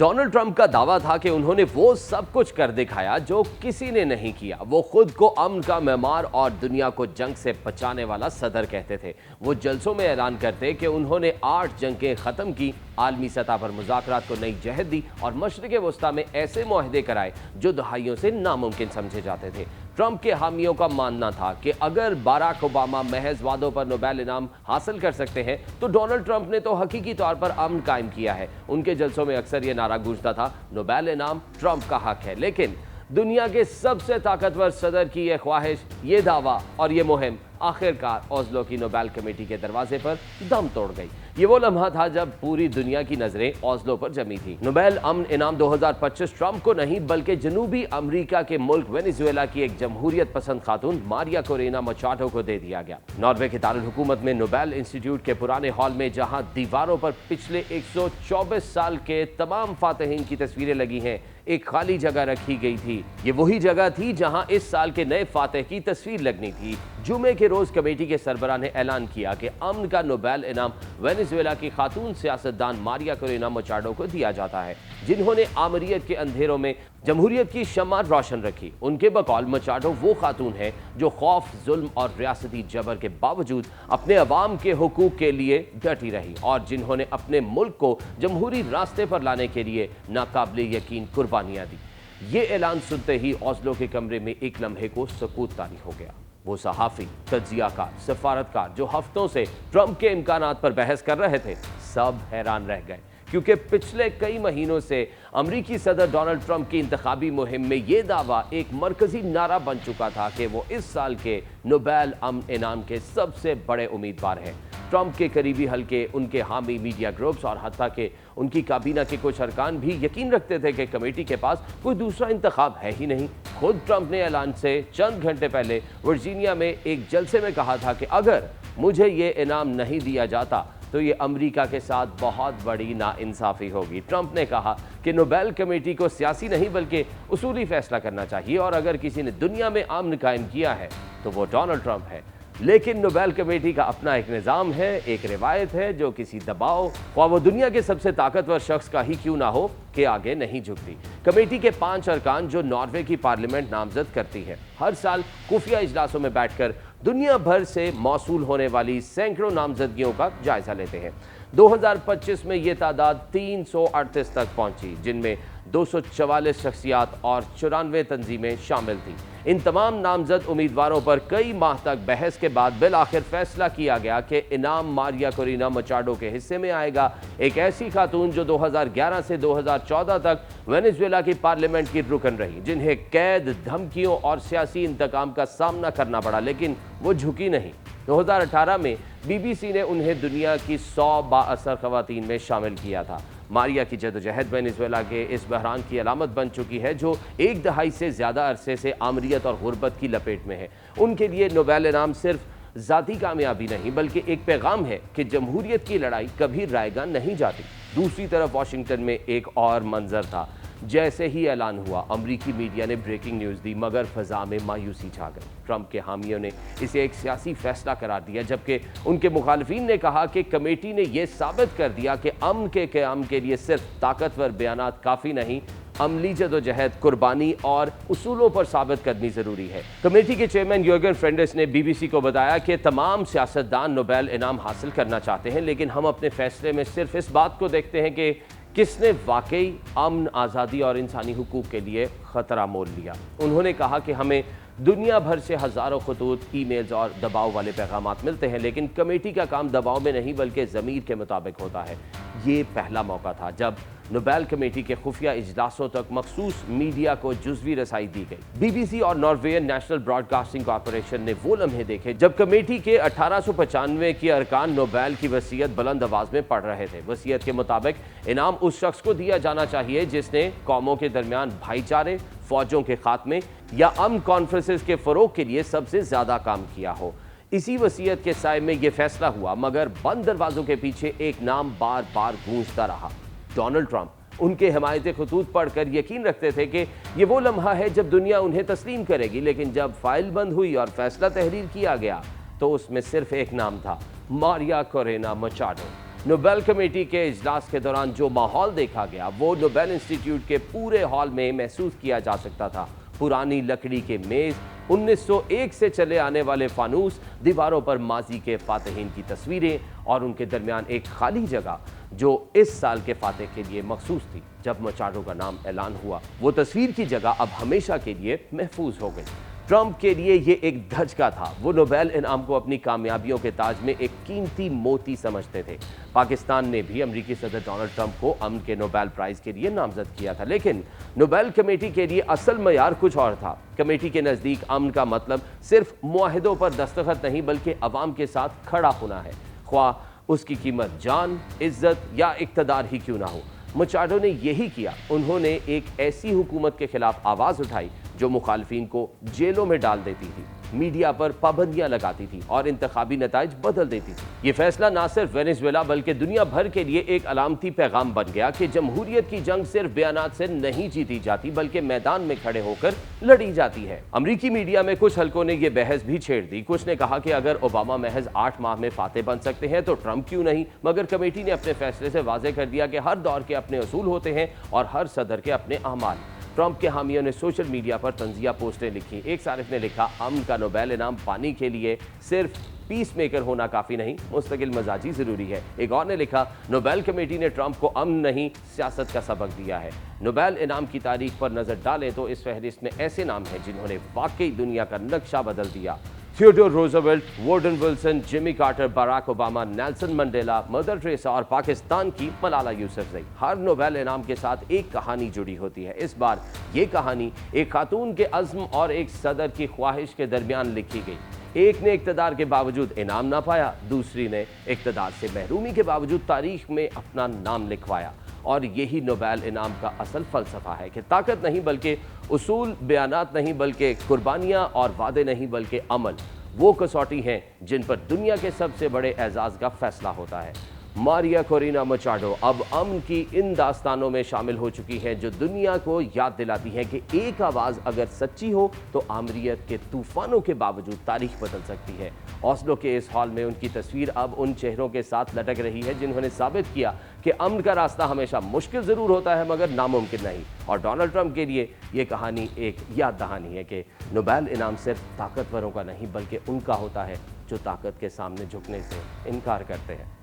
Donald Trump का दावा था कि उन्होंने वो सब कुछ कर दिखाया जो किसी ने नहीं किया। वो खुद को अमन का मेहमान और दुनिया को जंग से बचाने वाला सदर कहते थे। वो जलसों में ऐलान करते कि उन्होंने 8 जंगें ख़त्म की, आलमी सतह पर मुज़ाकरात को नई जहत दी और मशरिक़ वस्ता में ऐसे मुआहदे कराए जो दहाइयों से नामुमकिन समझे जाते थे। ट्रंप के हामियों का मानना था कि अगर बाराक ओबामा महज वादों पर नोबेल इनाम हासिल कर सकते हैं तो डोनाल्ड ट्रंप ने तो हकीकी तौर पर अमन कायम किया है। उनके जलसों में अक्सर ये नारा गूंजता था, नोबेल इनाम ट्रंप का हक है। लेकिन दुनिया के सबसे ताकतवर सदर की ये ख्वाहिश, ये दावा और ये मुहिम आखिरकार ओस्लो की नोबेल कमेटी के दरवाजे पर दम तोड़ गई। ये वो लम्हा था जब पूरी दुनिया की नजरें ओस्लो पर जमी थी। नोबेल अमन इनाम 2025 ट्रंप को नहीं बल्कि जनूबी अमेरिका के मुल्क वेनेजुएला की एक जमहूरियत पसंद खातून मारिया कोरेना मचाडो को दे दिया गया। नॉर्वे के दारुल हुकूमत में नोबेल इंस्टीट्यूट के पुराने हॉल में जहां दीवारों पर पिछले 124 साल के तमाम फातहीन की तस्वीरें लगी हैं, एक खाली जगह रखी गई थी। ये वही जगह थी जहां इस साल के नए फातह की तस्वीर लगनी थी। जुमे के रोज कमेटी के सरबराह ने ऐलान किया कि अमन का नोबेल इनाम वेनेजुएला की खातून सियासतदान मारिया कोरेना मचाडो को दिया जाता है, जिन्होंने आमरीत के अंधेरों में जमहूरियत की शम्मा रोशन रखी। उनके बकौल मचाडो वो खातून है जो खौफ, जुल्म और रियासती जबर के बावजूद अपने अवाम के हुकूक के लिए डटी रही और जिन्होंने अपने मुल्क को जमहूरी रास्ते पर लाने के लिए नाकाबिल यकीन कुर्बानियां दी। ये ऐलान सुनते ही ओस्लो के कमरे में एक लम्हे को सकूत तारी हो गया। वो सहाफ़ी, तज्जियाकार, सफारतकार जो हफ्तों से ट्रंप के इम्कानात पर बहस कर रहे थे, सब हैरान रह गए, क्योंकि पिछले कई महीनों से अमरीकी सदर डोनाल्ड ट्रंप की इंतखाबी मुहिम में ये दावा एक मरकजी नारा बन चुका था कि वो इस साल के नोबेल अमन इनाम के सबसे बड़े उम्मीदवार हैं। ट्रंप के करीबी हल्के, उनके हामी मीडिया ग्रुप्स और हत्ता के उनकी काबीना के कुछ अरकान भी यकीन रखते थे कि कमेटी के पास कोई दूसरा इंतखाब है ही नहीं। खुद ट्रंप ने ऐलान से चंद घंटे पहले वर्जीनिया में एक जलसे में कहा था कि अगर मुझे ये इनाम नहीं दिया जाता तो ये अमेरिका के साथ बहुत बड़ी नाइंसाफ़ी होगी। ट्रंप ने कहा कि नोबेल कमेटी को सियासी नहीं बल्कि उसूली फैसला करना चाहिए और अगर किसी ने दुनिया में अमन कायम किया है तो वो डोनाल्ड ट्रंप है। लेकिन नोबेल कमेटी का अपना एक निज़ाम है, एक रिवायत है जो किसी दबाव, ख्वाह वो दुनिया के सबसे ताकतवर शख्स का ही क्यों ना हो, के आगे नहीं झुकती। कमेटी के 5 अरकान जो नॉर्वे की पार्लियामेंट नामजद करती है, हर साल खुफिया इजलासों में बैठकर दुनिया भर से मौसूल होने वाली सैकड़ों नामजदगियों का जायजा लेते हैं। 2025 में ये तादाद 338 तक पहुंची, जिनमें 244 शख्सियात और 94 तंजीमें शामिल थी। इन तमाम नामजद उम्मीदवारों पर कई माह तक बहस के बाद बिल आखिर फैसला किया गया कि इनाम मारिया कोरेना मचाडो के हिस्से में आएगा, एक ऐसी खातून जो 2011 से 2014 तक वेनेजुएला की पार्लियामेंट की रुकन रही, जिन्हें कैद, धमकियों और सियासी इंतकाम का सामना करना पड़ा, लेकिन वो झुकी नहीं। 2018 में BBC ने उन्हें दुनिया की 100 बाअसर खवातीन में शामिल किया था। मारिया की जदोजहद वेनेजुएला के इस बहरान की अलामत बन चुकी है जो एक दहाई से ज़्यादा अरसे से आमरीत और गुर्बत की लपेट में है। उनके लिए नोबेल इनाम सिर्फ ज़ाती कामयाबी नहीं बल्कि एक पैगाम है कि जमहूरियत की लड़ाई कभी रायगा नहीं जाती। दूसरी तरफ वाशिंगटन में एक और मंजर था। जैसे ही ऐलान हुआ, अमरीकी मीडिया ने ब्रेकिंग न्यूज़ दी, मगर फ़ज़ा में मायूसी छा गई। ट्रंप के हामियों ने इसे एक सियासी फैसला करार दिया, जबकि उनके मुखालिफिन ने कहा कि कमेटी ने यह साबित कर दिया कि अमन के क़याम के लिए सिर्फ ताकतवर बयानात काफ़ी नहीं, अमली जदोजहद, कुर्बानी और उसूलों पर साबित कदमी ज़रूरी है। कमेटी के चेयरमैन योर्गन फ्रेंडिस ने BBC को बताया कि तमाम सियासतदान नोबेल इनाम हासिल करना चाहते हैं, लेकिन हम अपने फैसले में सिर्फ इस बात को देखते हैं कि किसने वाकई अमन, आज़ादी और इंसानी हुकूक के लिए ख़तरा मोल लिया। उन्होंने कहा कि हमें दुनिया भर से हज़ारों खतूत, ईमेल्स और दबाव वाले पैगामात मिलते हैं, लेकिन कमेटी का काम दबाव में नहीं बल्कि ज़मीर के मुताबिक होता है। ये पहला मौका था जब नोबेल कमेटी के खुफिया इजलासों तक मखसूस मीडिया को जुज़वी रसाई दी गई। BBC और नॉर्वेयन नेशनल ब्रॉडकास्टिंग कॉरपोरेशन ने वो लम्हे देखे जब कमेटी के 1895 के अरकान नोबेल की वसीयत बुलंद आवाज़ में पढ़ रहे थे। वसीयत के मुताबिक इनाम उस शख्स को दिया जाना चाहिए जिसने कौमों के दरमियान भाईचारे, फौजों के खात्मे या अमन कॉन्फ्रेंसेस के फ़रोग के लिए सबसे ज़्यादा काम किया हो। इसी वसीयत के साए में यह फैसला हुआ, मगर बंद दरवाज़ों के पीछे एक नाम बार बार गूंजता रहा, डोनाल्ड ट्रंप। उनके हिमायती खतूत पढ़कर यकीन रखते थे कि ये वो लम्हा है जब दुनिया उन्हें तस्लीम करेगी, लेकिन जब फाइल बंद हुई और फैसला तहरीर किया गया तो उसमें सिर्फ एक नाम था, मारिया कोरेना मचाडो। नोबेल कमेटी के इजलास के दौरान जो माहौल देखा गया वो नोबेल इंस्टीट्यूट के पूरे हॉल में महसूस किया जा सकता था। पुरानी लकड़ी के मेज, 1901 से चले आने वाले फानूस, दीवारों पर माजी के फातहीन की तस्वीरें और उनके दरमियान एक खाली जगह जो इस साल के फातेह के लिए मखसूस थी। जब मचाडो का नाम ऐलान हुआ, वो तस्वीर की जगह अब हमेशा के लिए महफूज हो गई। ट्रंप के लिए ये एक धचका था। वो नोबेल इनाम को अपनी कामयाबियों के ताज में एक कीमती मोती समझते थे। पाकिस्तान ने भी अमेरिकी सदर डोनाल्ड ट्रंप को अमन के नोबेल प्राइज के लिए नामजद किया था, लेकिन नोबेल कमेटी के लिए असल मयार कुछ और था। कमेटी के नज़दीक अमन का मतलब सिर्फ मुआहिदों पर दस्तखत नहीं बल्कि अवाम के साथ खड़ा होना है, ख्वाह उसकी कीमत जान, इज्जत या इक्तदार ही क्यों ना हो। मचाडो ने यही किया। उन्होंने एक ऐसी हुकूमत के खिलाफ आवाज़ उठाई जो मुखालफिन को जेलों में डाल देती थी, मीडिया पर पाबंदियां लगाती थी और इंतखाबी नताइज बदल देती थी। ये फैसला ना सिर्फ वेनेजुएला बल्कि दुनिया भर के लिए एक अलामती पैगाम बन गया कि जमहूरियत की जंग सिर्फ बयानात से नहीं जीती जाती बल्कि मैदान में खड़े होकर लड़ी जाती है। अमरीकी मीडिया में कुछ हलकों ने यह बहस भी छेड़ दी। कुछ ने कहा कि अगर ओबामा महज 8 माह में फातेह बन सकते हैं तो ट्रंप क्यों नहीं, मगर कमेटी ने अपने फैसले से वाज़ेह कर दिया कि हर दौर के अपने असूल होते हैं और हर सदर के अपने अहमाल। ट्रंप के हामियों ने सोशल मीडिया पर तंजिया पोस्टें लिखी। एक सारिफ ने लिखा, अमन का नोबेल इनाम पाने के लिए सिर्फ पीस मेकर होना काफ़ी नहीं, मुस्तकिल मजाजी ज़रूरी है। एक और ने लिखा, नोबेल कमेटी ने ट्रंप को अमन नहीं सियासत का सबक दिया है। नोबेल इनाम की तारीख पर नज़र डालें तो इस फहरिस्त में ऐसे नाम हैं जिन्होंने वाकई दुनिया का नक्शा बदल दिया। Theodore Roosevelt, Woodrow Wilson, Jimmy Carter, Barack Obama, Nelson Mandela, Mother Teresa और पाकिस्तान की मलाला यूसुफजई। हर नोबेल इनाम के साथ एक कहानी जुड़ी होती है। इस बार ये कहानी एक खातून के अज़्म और एक सदर की ख्वाहिश के दरमियान लिखी गई। एक ने इक़्तिदार के बावजूद इनाम ना पाया, दूसरी ने इक़्तिदार से महरूमी के बावजूद तारीख में अपना नाम लिखवाया। और यही नोबेल इनाम का असल फ़लसफ़ा है कि ताकत नहीं बल्कि उसूल, बयानात नहीं बल्कि कुर्बानियाँ, और वादे नहीं बल्कि अमल वो कसौटी हैं जिन पर दुनिया के सबसे बड़े एजाज़ का फैसला होता है। मारिया कोरिना मचाडो अब अमन की इन दास्तानों में शामिल हो चुकी हैं जो दुनिया को याद दिलाती हैं कि एक आवाज़ अगर सच्ची हो तो आमरीत के तूफ़ानों के बावजूद तारीख बदल सकती है। ओस्लो के इस हॉल में उनकी तस्वीर अब उन चेहरों के साथ लटक रही है जिन्होंने साबित किया कि अमन का रास्ता हमेशा मुश्किल ज़रूर होता है मगर नामुमकिन नहीं। और डोनाल्ड ट्रंप के लिए ये कहानी एक याद दहानी है कि नोबेल इनाम सिर्फ ताकतवरों का नहीं बल्कि उनका होता है जो ताकत के सामने झुकने से इनकार करते हैं।